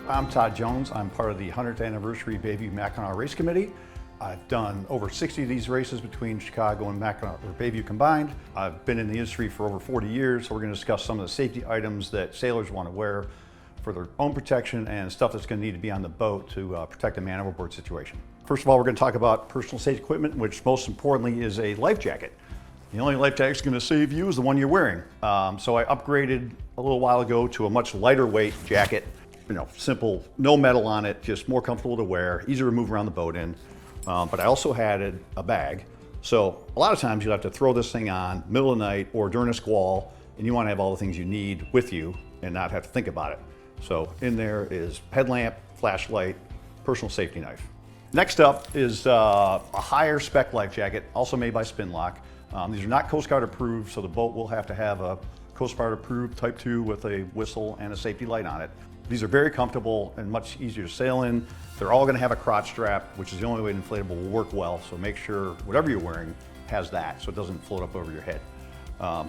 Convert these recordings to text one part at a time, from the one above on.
I'm Todd Jones. I'm part of the 100th anniversary Bayview Mackinac race committee. I've done over 60 of these races between Chicago and Mackinac or Bayview combined. I've been in the industry for over 40 years, so we're going to discuss some of the safety items that sailors want to wear for their own protection and stuff that's going to need to be on the boat to protect a man overboard situation. First of all, we're going to talk about personal safety equipment, which most importantly is a life jacket. The only life jacket that's going to save you is the one you're wearing. So I upgraded a little while ago to a much lighter weight jacket. Simple, no metal on it, just more comfortable to wear, easier to move around the boat in. But I also added a bag. So a lot of times you'll have to throw this thing on middle of the night or during a squall, and you want to have all the things you need with you and not have to think about it. So in there is headlamp, flashlight, personal safety knife. Next up is a higher spec life jacket, also made by Spinlock. These are not Coast Guard approved, so the boat will have to have a Coast Guard approved Type 2 with a whistle and a safety light on it. These are very comfortable and much easier to sail in. They're all going to have a crotch strap, which is the only way an inflatable will work well, so make sure whatever you're wearing has that so it doesn't float up over your head.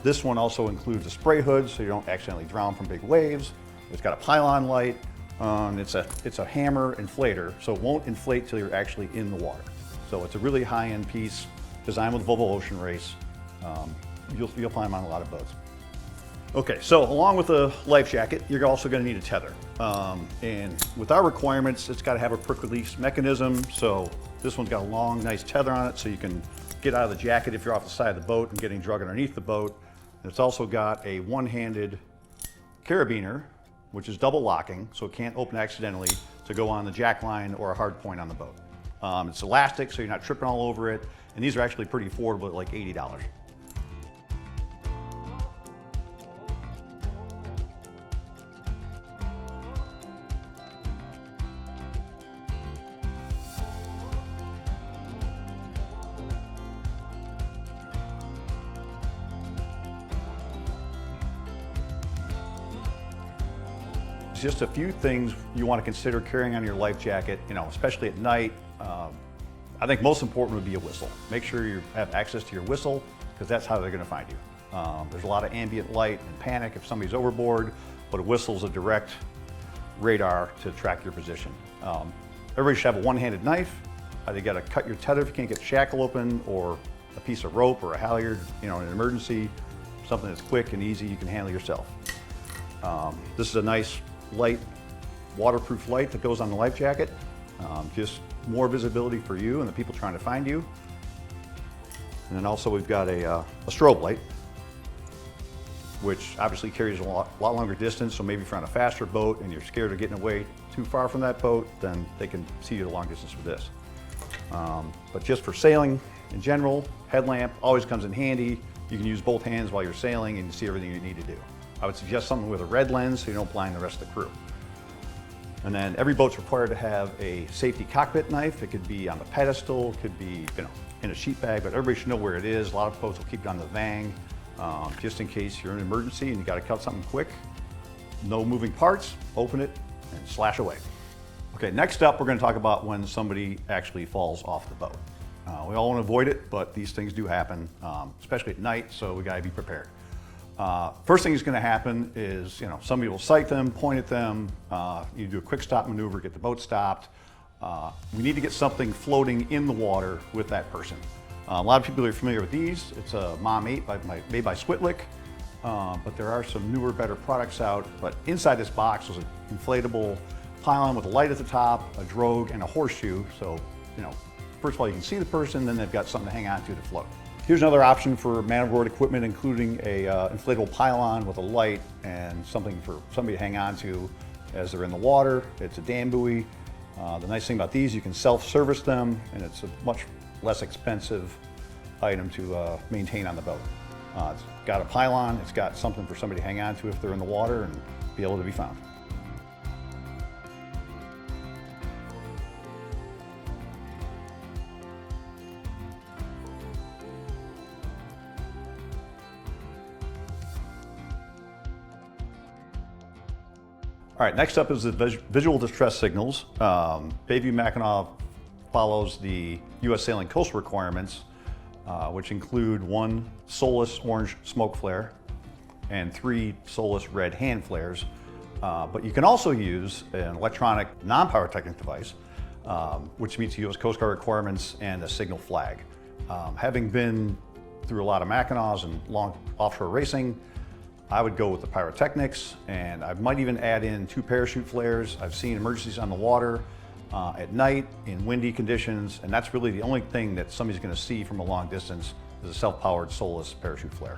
This one also includes a spray hood so you don't accidentally drown from big waves. It's got a pylon light. It's a hammer inflator, so it won't inflate till you're actually in the water. So it's a really high-end piece designed with Volvo Ocean Race. You'll find them on a lot of boats. Okay, so along with the life jacket, you're also going to need a tether. And with our requirements, it's got to have a quick release mechanism. So this one's got a long, nice tether on it so you can get out of the jacket if you're off the side of the boat and getting drug underneath the boat. And it's also got a one-handed carabiner, which is double locking, so it can't open accidentally to go on the jack line or a hard point on the boat. It's elastic, so you're not tripping all over it. And these are actually pretty affordable at like $80. Just a few things you want to consider carrying on your life jacket, especially at night. I think most important would be a whistle. Make sure you have access to your whistle because that's how they're going to find you. There's a lot of ambient light and panic if somebody's overboard, but a whistle's a direct radar to track your position. Everybody should have a one-handed knife. You got to cut your tether if you can't get the shackle open, or a piece of rope or a halyard, in an emergency, something that's quick and easy you can handle yourself. This is a nice light, waterproof light that goes on the life jacket. Just more visibility for you and the people trying to find you. And then also we've got a strobe light, which obviously carries a lot longer distance. So maybe if you're on a faster boat and you're scared of getting away too far from that boat, then they can see you at a long distance with this. But just for sailing in general, headlamp always comes in handy. You can use both hands while you're sailing and see everything you need to do. I would suggest something with a red lens so you don't blind the rest of the crew. And then every boat's required to have a safety cockpit knife. It could be on the pedestal, it could be in a sheet bag, but everybody should know where it is. A lot of boats will keep it on the vang, just in case you're in an emergency and you got to cut something quick. No moving parts, open it and slash away. Okay, next up we're going to talk about when somebody actually falls off the boat. We all want to avoid it, but these things do happen, especially at night, so we got to be prepared. First thing that's going to happen is, somebody will sight them, point at them, you do a quick stop maneuver, get the boat stopped. We need to get something floating in the water with that person. A lot of people are familiar with these. It's a Mom 8 made by Switlick, but there are some newer, better products out. But inside this box was an inflatable pylon with a light at the top, a drogue, and a horseshoe. So, first of all, you can see the person, then they've got something to hang on to float. Here's another option for man overboard equipment, including a inflatable pylon with a light and something for somebody to hang on to as they're in the water. It's a dam buoy. The nice thing about these, you can self-service them, and it's a much less expensive item to maintain on the boat. It's got a pylon, it's got something for somebody to hang on to if they're in the water and be able to be found. All right, next up is the visual distress signals. Bayview Mackinac follows the U.S. Sailing Coastal requirements, which include 1 Solus orange smoke flare and 3 Solus red hand flares. But you can also use an electronic non-pyrotechnic device, which meets U.S. Coast Guard requirements and a signal flag. Having been through a lot of Mackinacs and long offshore racing, I would go with the pyrotechnics, and I might even add in 2 parachute flares. I've seen emergencies on the water at night in windy conditions, and that's really the only thing that somebody's going to see from a long distance is a self-powered soulless parachute flare.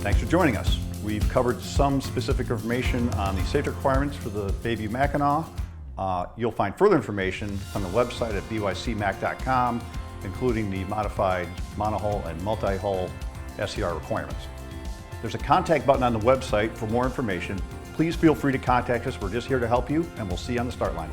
Thanks for joining us. We've covered some specific information on the safety requirements for the Bayview Mackinac. You'll find further information on the website at bycmac.com, including the modified monohull and multi-hull SCR requirements. There's a contact button on the website for more information. Please feel free to contact us. We're just here to help you, and we'll see you on the start line.